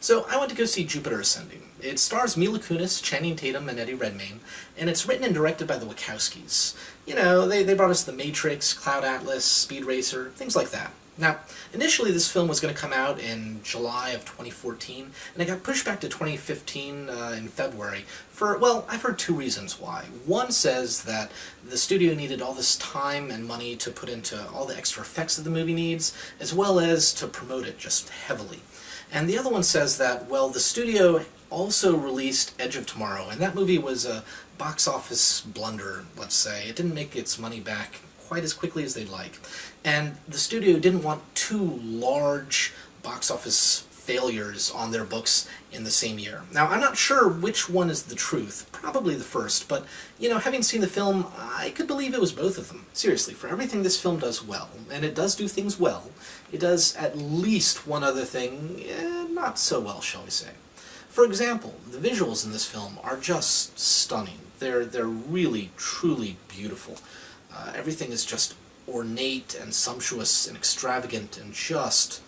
So I went to go see Jupiter Ascending. It stars Mila Kunis, Channing Tatum, and Eddie Redmayne, and it's written and directed by the Wachowskis. You know, they brought us The Matrix, Cloud Atlas, Speed Racer, things like that. Now, initially this film was going to come out in July of 2014, and it got pushed back to 2015 in February for, well, I've heard two reasons why. One says that the studio needed all this time and money to put into all the extra effects that the movie needs, as well as to promote it just heavily. And the other one says that, well, the studio also released Edge of Tomorrow, and that movie was a box office blunder, let's say. It didn't make its money back quite as quickly as they'd like. And the studio didn't want two large box office failures on their books in the same year. Now, I'm not sure which one is the truth. Probably the first, but, you know, having seen the film, I could believe it was both of them. Seriously, for everything this film does well, and it does do things well, it does at least one other thing not so well, shall we say. For example, the visuals in this film are just stunning. They're really, truly beautiful. Everything is just ornate and sumptuous and extravagant and just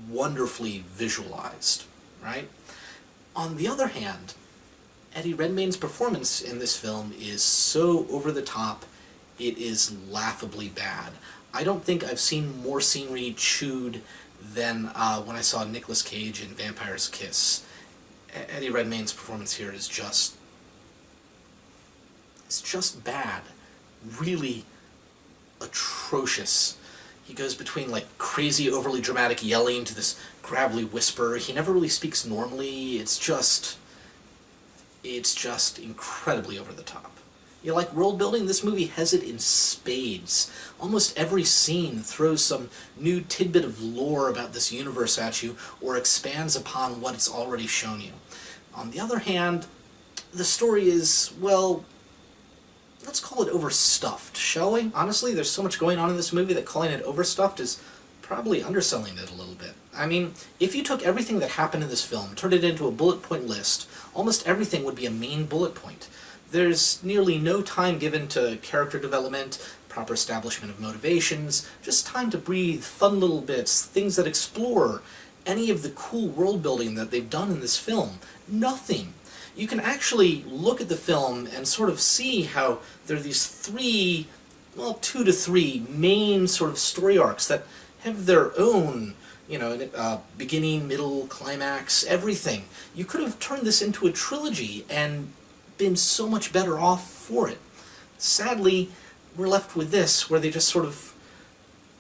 wonderfully visualized, right? On the other hand, Eddie Redmayne's performance in this film is so over the top, it is laughably bad. I don't think I've seen more scenery chewed than when I saw Nicolas Cage in Vampire's Kiss. Eddie Redmayne's performance here is just... it's just bad. Really atrocious. He goes between like crazy, overly dramatic yelling to this gravelly whisper. He never really speaks normally. It's just incredibly over the top. You like world building? This movie has it in spades. Almost every scene throws some new tidbit of lore about this universe at you, or expands upon what it's already shown you. On the other hand, the story is, well, let's call it overstuffed, shall we? Honestly, there's so much going on in this movie that calling it overstuffed is probably underselling it a little bit. I mean, if you took everything that happened in this film, turned it into a bullet point list, almost everything would be a main bullet point. There's nearly no time given to character development, proper establishment of motivations, just time to breathe, fun little bits, things that explore any of the cool world building that they've done in this film. Nothing. You can actually look at the film and sort of see how there are these three, well, 2 to 3 main sort of story arcs that have their own, you know, beginning, middle, climax, everything. You could have turned this into a trilogy and been so much better off for it. Sadly, we're left with this, where they just sort of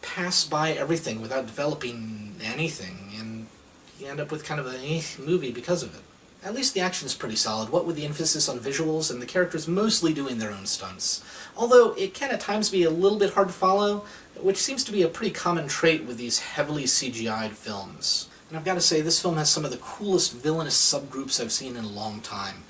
pass by everything without developing anything, and you end up with kind of a movie because of it. At least the action is pretty solid, what with the emphasis on visuals and the characters mostly doing their own stunts. Although it can at times be a little bit hard to follow, which seems to be a pretty common trait with these heavily CGI'd films. And I've got to say, this film has some of the coolest villainous subgroups I've seen in a long time.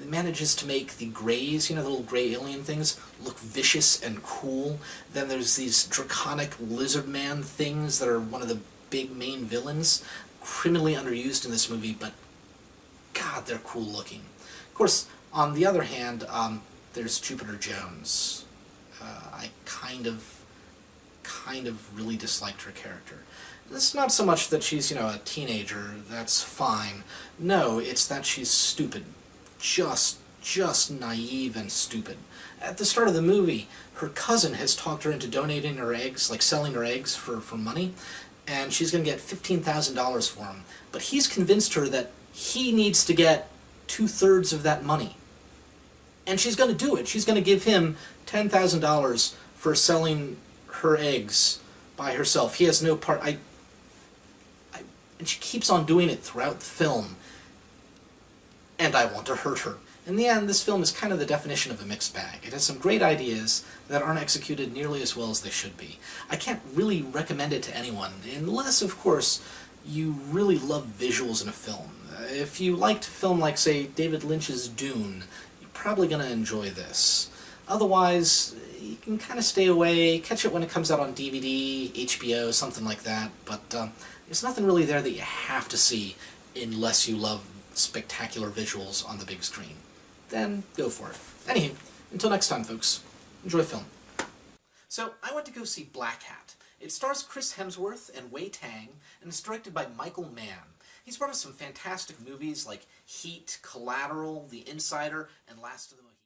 It manages to make the greys, you know, the little gray alien things, look vicious and cool. Then there's these draconic lizard man things that are one of the big main villains, criminally underused in this movie, but God, they're cool looking. Of course, on the other hand, there's Jupiter Jones. I kind of really disliked her character. It's not so much that she's, you know, a teenager, that's fine. No, it's that she's stupid. Just naive and stupid. At the start of the movie, her cousin has talked her into donating her eggs, like selling her eggs for money, and she's going to get $15,000 for them. But he's convinced her that he needs to get 2/3 of that money. And she's going to do it. She's going to give him $10,000 for selling her eggs by herself. He has no part. And she keeps on doing it throughout the film. And I want to hurt her. In the end, this film is kind of the definition of a mixed bag. It has some great ideas that aren't executed nearly as well as they should be. I can't really recommend it to anyone, unless, of course, you really love visuals in a film. If you liked a film like, say, David Lynch's Dune, you're probably going to enjoy this. Otherwise, you can kind of stay away, catch it when it comes out on DVD, HBO, something like that, but there's nothing really there that you have to see unless you love spectacular visuals on the big screen. Then go for it. Anywho, until next time, folks, enjoy film. So, I went to go see Black Hat. It stars Chris Hemsworth and Wei Tang, and it's directed by Michael Mann. He's brought us some fantastic movies like Heat, Collateral, The Insider, and Last of the Mohicans.